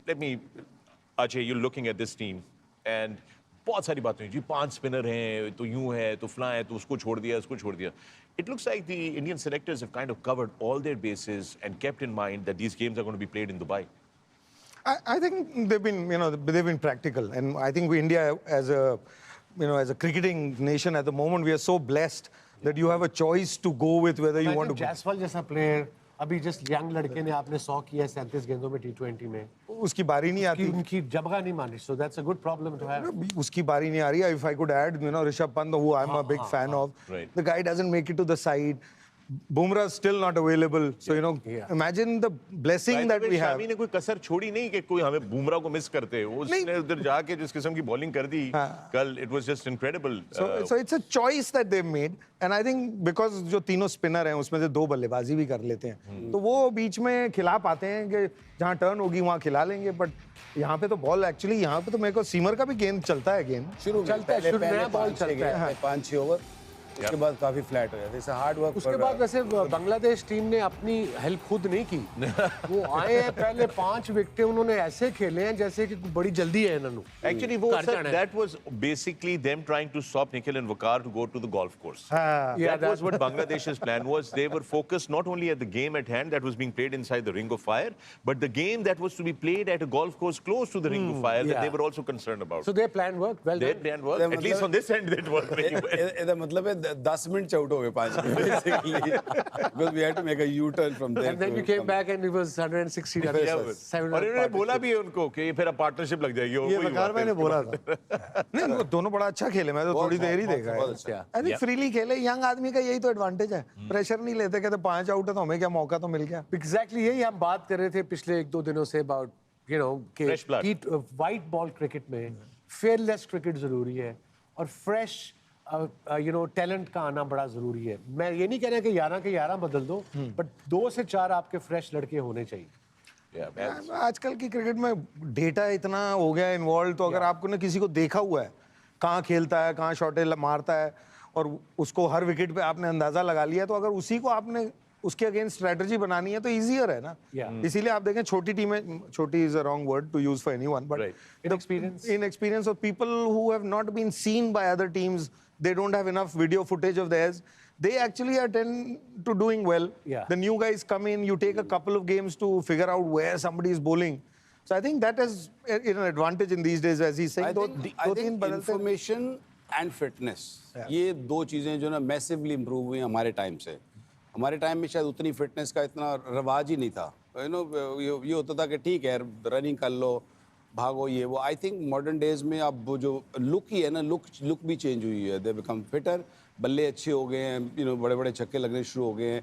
let me, Ajay, you're looking at this team and बहुत सारी बातें जी 5 स्पिनर हैं तो यूं है तो फला है तो उसको छोड़ दिया उसको छोड़ दिया. It looks like the Indian selectors have kind of covered all their bases and kept in mind that these games are going to be played in Dubai. I think they've been, they've been practical, and I think India, as a, as a cricketing nation at the moment, we are so blessed that you have a choice to go with whether you want to. Jaiswal जैसा player, अभी just young लड़के ने आपने 100 किया 37 गेंदों में T20 में. उसकी बारी नहीं आती. उनकी जगह नहीं मानी, so that's a good problem to have. उसकी बारी नहीं आ रही. If I could add, Rishabh Pant, who I'm a big fan of, the guy doesn't make it to the side. Bumrah still not available, so imagine the blessing that we have. Shami ने कोई कसर छोड़ी नहीं कि कोई हमें बुमराह को miss करते. उसने उधर जाके जिस किस्म की बॉलिंग कर दी कल, it was just incredible. So it's a choice that they've made, and I think because जो तीनों स्पिनर हैं उसमें से 2 बल्लेबाजी भी कर लेते हैं, तो वो बीच में खिला पाते हैं कि जहाँ टर्न होगी वहाँ खिला लेंगे. बट यहाँ पे तो बॉल एक्चुअली यहाँ पे तो मेरे को सीमर का भी गेंद चलता है. गेंद शुरू में बॉल चलता है 5-6 ओवर, उसके बाद काफी फ्लैट हो जाता है. Hard work. उसके बाद वैसे बांग्लादेश टीम ने अपनी हेल्प खुद नहीं की. वो आए हैं पहले 5 विकेटें उन्होंने ऐसे खेले हैं जैसे कि बड़ी जल्दी है इन्होंने. Actually, that was basically them trying to stop Nikhil and Waqar to go to the golf course. That was what Bangladesh's plan was. They were focused not only at the game at hand that was being played inside the Ring of Fire, but the game that was to be played at a golf course close to the Ring of Fire that they were also concerned about. So their plan worked well. Their plan worked. At least on this end, it worked very well. इसका मतलब है 10 minute out हो गए 5 में basically, because we had to make a U-turn from there. And then we came back and it was 160 runs. और इन्होंने बोला भी उनको कि फिर अब पार्टनरशिप लग जाएगी. ये वकार मैंने बोला था. नहीं, वो दोनों बड़ा अच्छा खेले. मैं तो थोड़ी देर ही देखा है. आई थिंक फ्रीली खेले. यंग आदमी का यही तो एडवांटेज है. प्रेशर नहीं लेते. कहते 5 आउट है तो हमें क्या मौका तो मिल गया. एग्जैक्टली यही हम बात कर रहे थे पिछले 1-2 दिनों से अबाउट कि वाइट बॉल क्रिकेट में फेयरलेस क्रिकेट जरूरी है और फ्रेश टैलेंट का आना बड़ा जरूरी है. मैं ये नहीं कह रहा कि 11 के 11 बदल दो, बट 2 से 4 आपके फ्रेश लड़के होने चाहिए. आजकल की क्रिकेट में डेटा इतना हो गया इन्वॉल्व, तो अगर आपको ने किसी को देखा हुआ है कहाँ खेलता है, कहाँ शॉटें मारता है, और उसको हर विकेट पे आपने अंदाजा लगा लिया, तो अगर उसी को आपने उसके अगेंस्ट स्ट्रेटजी बनानी है तो इजियर है ना. इसीलिए आप देखें छोटी टीमें, छोटी is a wrong word to use for anyone, but inexperience of people who have not been seen by other teams, they don't have enough video footage of theirs, they actually are tend to doing well. The new guys come in, you take a couple of games to figure out where somebody is bowling. So I think that is an advantage in these days, as he's saying. I think information and fitness, ये 2 चीजें जो ना massively improve हुई हमारे time से. हमारे time में शायद उतनी फिटनेस का इतना रवाज ही नहीं था. ये होता था कि ठीक है रनिंग कर लो, भागो, ये वो. आई थिंक मॉडर्न डेज में अब जो लुक ही है ना, लुक भी चेंज हुई है. दे बिकम फिटर, बल्ले अच्छे हो गए हैं, बड़े बड़े छक्के लगने शुरू हो गए हैं.